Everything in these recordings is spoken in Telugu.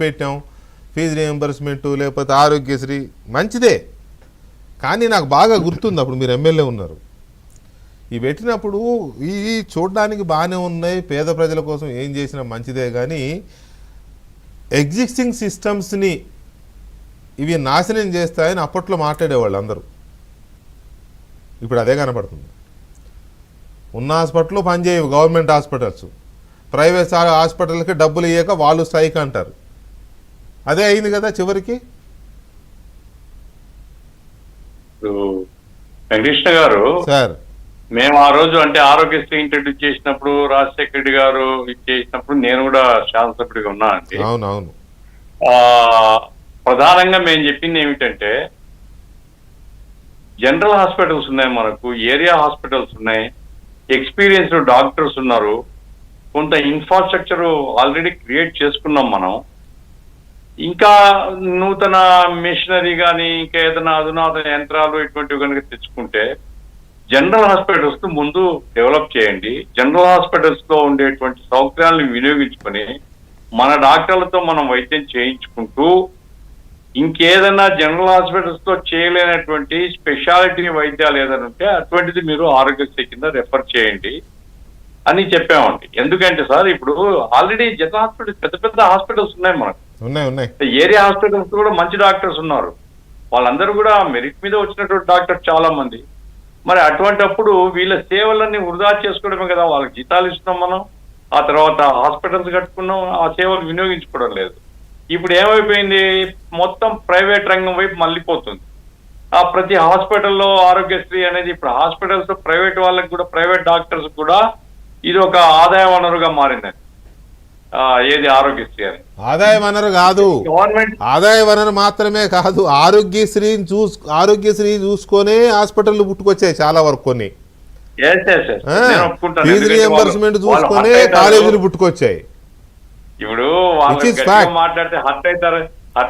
పెట్టాం, ఫీజు రియంబర్స్మెంట్ లేకపోతే ఆరోగ్యశ్రీ మంచిదే. కానీ నాకు బాగా గుర్తుంది, అప్పుడు మీరు ఎమ్మెల్యే ఉన్నారు, ఈ పెట్టినప్పుడు ఈ చూడడానికి బాగానే ఉన్నాయి, పేద ప్రజల కోసం ఏం చేసినా మంచిదే, కానీ ఎగ్జిస్టింగ్ సిస్టమ్స్ని ఇవి నాశనం చేస్తాయని అప్పట్లో మాట్లాడేవాళ్ళు అందరూ. ఇప్పుడు అదే కనపడుతుంది. ఉన్న హాస్పిటల్లో పనిచేయవు గవర్నమెంట్ హాస్పిటల్స్, ప్రైవేట్ హాస్పిటల్కి డబ్బులు ఇవ్వక వాళ్ళు స్ట్రైక్ అంటారు. అదే అయింది కదా చివరికి. వెంకటకృష్ణ గారు సార్, మేము ఆ రోజు అంటే ఆరోగ్యశ్రీ ఇంట్రడ్యూస్ చేసినప్పుడు, రాజశేఖర రెడ్డి గారు చేసినప్పుడు నేను కూడా శాసనసభ్యుడిగా ఉన్నానండి. అవునవును. ప్రధానంగా మేము చెప్పింది ఏమిటంటే, జనరల్ హాస్పిటల్స్ ఉన్నాయి, మనకు ఏరియా హాస్పిటల్స్ ఉన్నాయి, ఎక్స్పీరియన్స్డ్ డాక్టర్స్ ఉన్నారు, కొంత ఇన్ఫ్రాస్ట్రక్చర్ ఆల్రెడీ క్రియేట్ చేసుకున్నాం మనం. ఇంకా నూతన మిషనరీ కానీ ఇంకా ఏదైనా అధునాతన యంత్రాలు ఇటువంటివి కనుక తెచ్చుకుంటే జనరల్ హాస్పిటల్స్ ముందు డెవలప్ చేయండి. జనరల్ హాస్పిటల్స్ లో ఉండేటువంటి సౌకర్యాలను వినియోగించుకొని మన డాక్టర్లతో మనం వైద్యం చేయించుకుంటూ ఇంకేదైనా జనరల్ హాస్పిటల్స్ తో చేయలేనటువంటి స్పెషాలిటీ వైద్యాలు ఏదైనా ఉంటే అటువంటిది మీరు ఆరోగ్యశ్రీ కింద రెఫర్ చేయండి అని చెప్పామండి. ఎందుకంటే సార్ ఇప్పుడు ఆల్రెడీ జనరల్ హాస్పిటల్స్ పెద్ద పెద్ద హాస్పిటల్స్ ఉన్నాయి మనకు, ఏరియా హాస్పిటల్స్ కూడా మంచి డాక్టర్స్ ఉన్నారు, వాళ్ళందరూ కూడా మెరిట్ మీద వచ్చినటువంటి డాక్టర్స్ చాలా మంది. మరి అటువంటిప్పుడు వీళ్ళ సేవలన్నీ వృధా చేసుకోవడమే కదా, వాళ్ళకి జీతాలు ఇస్తున్నాం మనం, ఆ తర్వాత హాస్పిటల్స్ కట్టుకున్నాం, ఆ సేవలు వినియోగించుకోవడం లేదు. ఇప్పుడు ఏమైపోయింది, మొత్తం ప్రైవేట్ రంగం వైపు మళ్ళీపోతుంది. ఆ ప్రతి హాస్పిటల్లో ఆరోగ్యశ్రీ అనేది ఇప్పుడు హాస్పిటల్స్ ప్రైవేట్ వాళ్ళకి కూడా, ప్రైవేట్ డాక్టర్స్ కూడా ఇది ఒక ఆదాయ వనరుగా మారిందండి. ఏది ఆరోగ్యశ్రీ అని ఆదాయ వనరు కాదు, గవర్నమెంట్ ఆదాయ వనరు మాత్రమే కాదు, ఆరోగ్యశ్రీ చూసుకొనే హాస్పిటల్ పుట్టుకొచ్చాయి చాలా వరకు. కొన్ని ఫీజు రియంబర్స్మెంట్ చూసుకొనే కాలేజీలు పుట్టుకొచ్చాయి. ఇప్పుడు మాట్లాడితే హర్ట్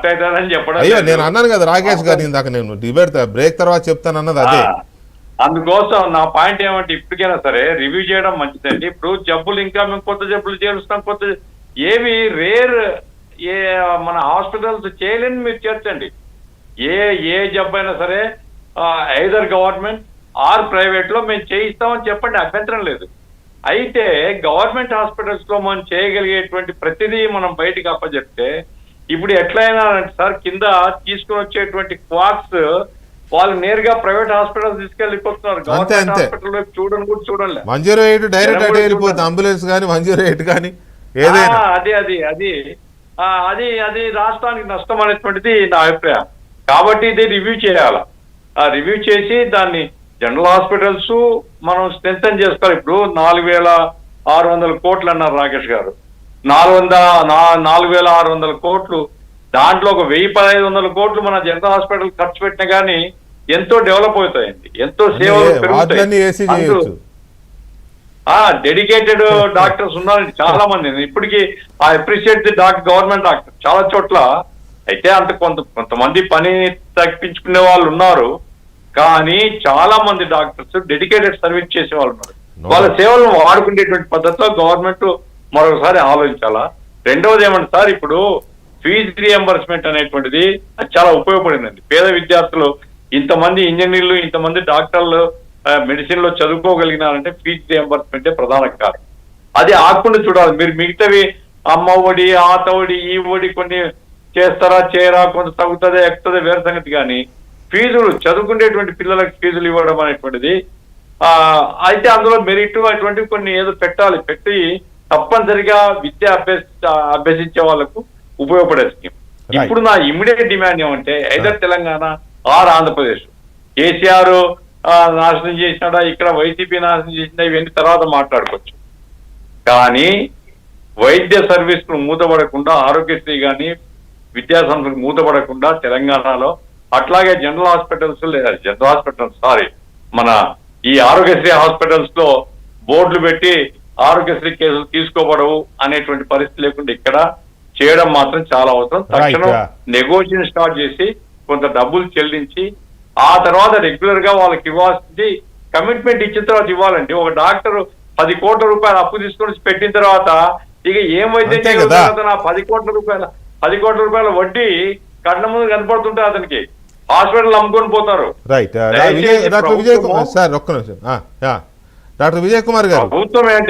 అవుతారని చెప్పడం. అయ్యో నేను అన్నాను కదా రాకేష్ గారు ఇందాక, నేను డిబేట్ బ్రేక్ తర్వాత చెప్తాను అన్నది అదే. అందుకోసం నా పాయింట్ ఏమంటే ఇప్పటికైనా సరే రివ్యూ చేయడం మంచిదండి. ఇప్పుడు జబ్బులు ఇంకా మేము కొత్త జబ్బులు చేరుస్తాం, కొత్త ఏవి రేర్ ఏ మన హాస్పిటల్స్ చేయలేని మీరు చేర్చండి. ఏ జబ్బు అయినా సరే ఐదర్ గవర్నమెంట్ ఆర్ ప్రైవేట్ లో మేము చేయిస్తామని చెప్పండి, అభ్యంతరం లేదు. అయితే గవర్నమెంట్ హాస్పిటల్స్ లో మనం చేయగలిగేటువంటి ప్రతిదీ మనం బయటికి అప్పచెప్తే ఇప్పుడు ఎట్లయినా సార్ కింద తీసుకుని వచ్చేటువంటి క్వాక్స్ వాళ్ళు నేరుగా ప్రైవేట్ హాస్పిటల్ తీసుకెళ్ళిపోతున్నారు. గవర్నమెంట్ హాస్పిటల్ వైపు చూడని కూడా చూడలేదు. 108 డైరెక్ట్ అటే వెళ్ళిపోతుంది, అంబులెన్స్ కానీ 108 కానీ ఏదైనా. అది రాష్ట్రానికి నష్టం అనేటువంటిది నా అభిప్రాయం. కాబట్టి ఇది రివ్యూ చేయాలి. రివ్యూ చేసి దాన్ని జనరల్ హాస్పిటల్స్ మనం స్ట్రెంథెన్ చేసుకోవాలి. ఇప్పుడు 4,600 కోట్లు అన్నారు రాకేష్ గారు, 4,600 కోట్లు, దాంట్లో ఒక 1,000-1,500 కోట్లు మన జనరల్ హాస్పిటల్ ఖర్చు పెట్టినా కానీ ఎంతో డెవలప్ అవుతాయండి, ఎంతో సేవలు పెరుగుతాయి. డెడికేటెడ్ డాక్టర్స్ ఉన్నారండి చాలా మంది. ఇప్పటికీ I appreciate the government doctor చాలా చోట్ల. అయితే అంత కొంతమంది పని తగ్గించుకునే వాళ్ళు ఉన్నారు, కానీ చాలా మంది డాక్టర్స్ డెడికేటెడ్ సర్వీస్ చేసే వాళ్ళు ఉన్నారు. వాళ్ళ సేవలను వాడుకునేటువంటి పద్ధతిలో గవర్నమెంట్ మరొకసారి ఆలోచించాలా. రెండవది ఏమంటే సార్, ఇప్పుడు ఫీజు రియంబర్స్మెంట్ అనేటువంటిది అది చాలా ఉపయోగపడిందండి. పేద విద్యార్థులు ఇంతమంది ఇంజనీర్లు, ఇంతమంది డాక్టర్లు మెడిసిన్ లో చదువుకోగలిగినారంటే ఫీజు రియంబర్స్మెంటే ప్రధాన కారణం. అది ఆకుండా చూడాలి. మీరు మిగతావి అమ్మ ఒడి, ఆత ఒడి, ఈ ఒడి కొన్ని చేస్తారా చేయరా, కొంత తగ్గుతుంది ఎక్కుతుంది వేరే సంగతి, కానీ ఫీజులు చదువుకునేటువంటి పిల్లలకు ఫీజులు ఇవ్వడం అనేటువంటిది అయితే అందులో మెరిట్ అటువంటివి కొన్ని ఏదో పెట్టాలి. పెట్టి తప్పనిసరిగా విద్య అభ్యసించే వాళ్ళకు ఉపయోగపడే స్కీమ్. ఇప్పుడు నా ఇమ్మీడియట్ డిమాండ్ ఏమంటే ఐదర్ తెలంగాణ ఆర్ ఆంధ్రప్రదేశ్. కేసీఆర్ నాశనం చేసినాడా, ఇక్కడ వైసీపీ నాశనం చేసినా, ఇవన్నీ తర్వాత మాట్లాడుకోవచ్చు. కానీ వైద్య సర్వీసులు మూతపడకుండా, ఆరోగ్యశ్రీ కానీ విద్యా సంస్థలు మూతపడకుండా తెలంగాణలో, అట్లాగే జనరల్ హాస్పిటల్స్ మన ఈ ఆరోగ్యశ్రీ హాస్పిటల్స్ లో బోర్డులు పెట్టి ఆరోగ్యశ్రీ కేసులు తీసుకోబడవు అనేటువంటి పరిస్థితి లేకుండా ఇక్కడ చేయడం మాత్రం చాలా అవసరం. తక్షణం నెగోషియేషన్ స్టార్ట్ చేసి కొంత డబ్బులు చెల్లించి ఆ తర్వాత రెగ్యులర్ గా వాళ్ళకి ఇవ్వాల్సింది కమిట్మెంట్ ఇచ్చిన తర్వాత ఇవ్వాలండి. ఒక డాక్టర్ 10 కోట్ల రూపాయలు అప్పు తీసుకొని పెట్టిన తర్వాత ఇక ఏం వైద్యం చేయగలుగుతారు? నా 10 కోట్ల రూపాయల 10 కోట్ల రూపాయల వడ్డీ కళ్ళ ముందు కనపడుతుంటే అతనికి హాస్పిటల్ అమ్ముకొని పోతారు. రైట్. దయచేసి డాక్టర్ విజయ్ కుమార్ ప్రభుత్వము- సార్ ఒక్క నిమిషం. డాక్టర్ విజయ్ కుమార్ గారు ప్రభుత్వం ఏంటంటే